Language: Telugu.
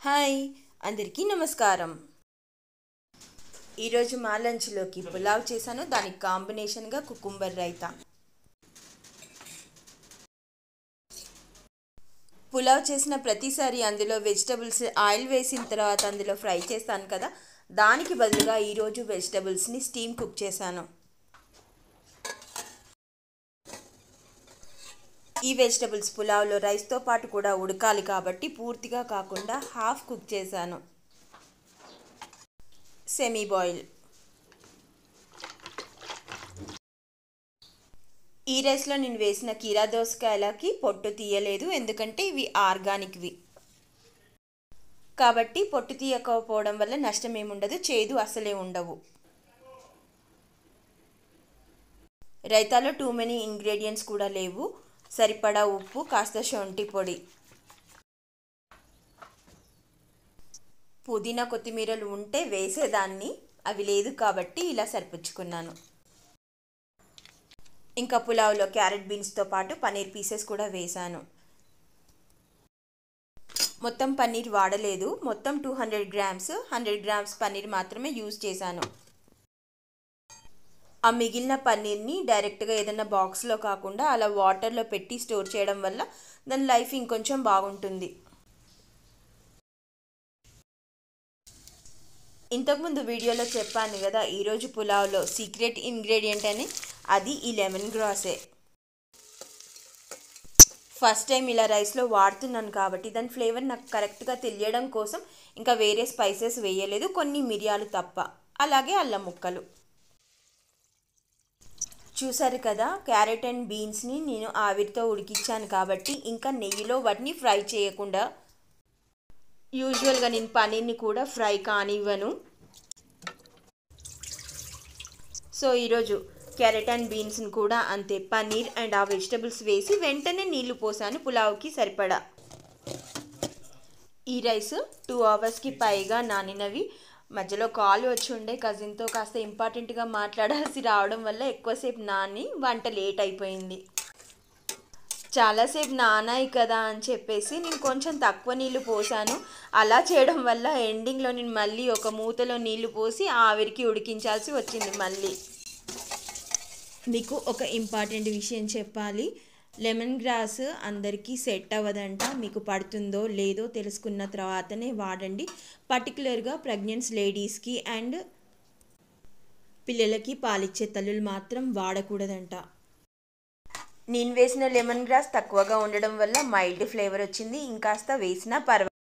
హాయ్ అందరికీ నమస్కారం. ఈరోజు మా లంచ్లోకి పులావ్ చేశాను. దానికి కాంబినేషన్గా కుకుంబర్ రైతా. పులావ్ చేసిన ప్రతిసారి అందులో వెజిటబుల్స్ ఆయిల్ వేసిన తర్వాత అందులో ఫ్రై చేస్తాను కదా, దానికి బదులుగా ఈరోజు వెజిటబుల్స్ని స్టీమ్ కుక్ చేశాను. ఈ వెజిటబుల్స్ పులావ్లో రైస్తో పాటు కూడా ఉడకాలి కాబట్టి పూర్తిగా కాకుండా హాఫ్ కుక్ చేశాను. Semi boil. ఈ రైస్లో నేను వేసిన కీరా దోసకాయలకి పొట్టు తీయలేదు, ఎందుకంటే ఇవి ఆర్గానిక్వి కాబట్టి పొట్టు తీయకపోవడం వల్ల నష్టం ఏముండదు, చేదు అసలే ఉండవు. రైతాలో టూ మెనీ ఇంగ్రీడియంట్స్ కూడా లేవు. సరిపడా ఉప్పు, కాస్త శొంఠి పొడి, పుదీనా కొత్తిమీరలు ఉంటే వేసేదాన్ని, అవి లేదు కాబట్టి ఇలా సరిపుచ్చుకున్నాను. ఇంకా పులావ్లో క్యారెట్ బీన్స్తో పాటు పన్నీర్ పీసెస్ కూడా వేశాను. మొత్తం పన్నీర్ వాడలేదు, మొత్తం 200 గ్రామ్స్ 100 గ్రామ్స్ పన్నీర్ మాత్రమే యూజ్ చేశాను. ఆ మిగిలిన పన్నీర్ని డైరెక్ట్గా ఏదైనా బాక్స్లో కాకుండా అలా వాటర్లో పెట్టి స్టోర్ చేయడం వల్ల దాని లైఫ్ ఇంకొంచెం బాగుంటుంది. ఇంతకుముందు వీడియోలో చెప్పాను కదా, ఈరోజు పులావ్లో సీక్రెట్ ఇంగ్రీడియంట్ అని, అది ఈ లెమన్ గ్రాసే. ఫస్ట్ టైం ఇలా రైస్లో వాడుతున్నాను కాబట్టి దాని ఫ్లేవర్ నాకు కరెక్ట్గా తెలియడం కోసం ఇంకా వేరే స్పైసెస్ వేయలేదు, కొన్ని మిరియాలు తప్ప, అలాగే అల్లం ముక్కలు. చూసారు కదా, క్యారెట్ అండ్ బీన్స్ని నేను ఆవిరితో ఉడికించాను కాబట్టి ఇంకా నెయ్యిలో వాటిని ఫ్రై చేయకుండా, యూజువల్గా నేను పన్నీర్ని కూడా ఫ్రై కానివ్వను. సో ఈరోజు క్యారెట్ అండ్ బీన్స్ని కూడా అంతే, పన్నీర్ అండ్ ఆ వెజిటబుల్స్ వేసి వెంటనే నీళ్లు పోసాను పులావ్కి సరిపడా. ఈ రైస్ 2 అవర్స్కి పైగా నానినవి. మధ్యలో కాల్ వచ్చి ఉండే కజిన్తో, కాస్త ఇంపార్టెంట్గా మాట్లాడాల్సి రావడం వల్ల ఎక్కువసేపు నాని వంట లేట్ అయిపోయింది. చాలాసేపు నానాయి కదా అని చెప్పేసి నేను కొంచెం తక్కువ నీళ్లు పోసాను. అలా చేయడం వల్ల ఎండింగ్లో నేను మళ్ళీ ఒక మూతలో నీళ్లు పోసి ఆవిరికి ఉడికించాల్సి వచ్చింది. మళ్ళీ మీకు ఒక ఇంపార్టెంట్ విషయం చెప్పాలి, లెమన్ గ్రాస్ అందరికీ సెట్ అవ్వదంట. మీకు పడుతుందో లేదో తెలుసుకున్న తర్వాతనే వాడండి. పర్టికులర్గా ప్రెగ్నెంట్స్ లేడీస్కి అండ్ పిల్లలకి పాలిచ్చే తల్లులు మాత్రం వాడకూడదంట. నేను వేసిన లెమన్ గ్రాస్ తక్కువగా ఉండడం వల్ల మైల్డ్ ఫ్లేవర్ వచ్చింది, ఇంకాస్త వేసినా పర్వాలేదు.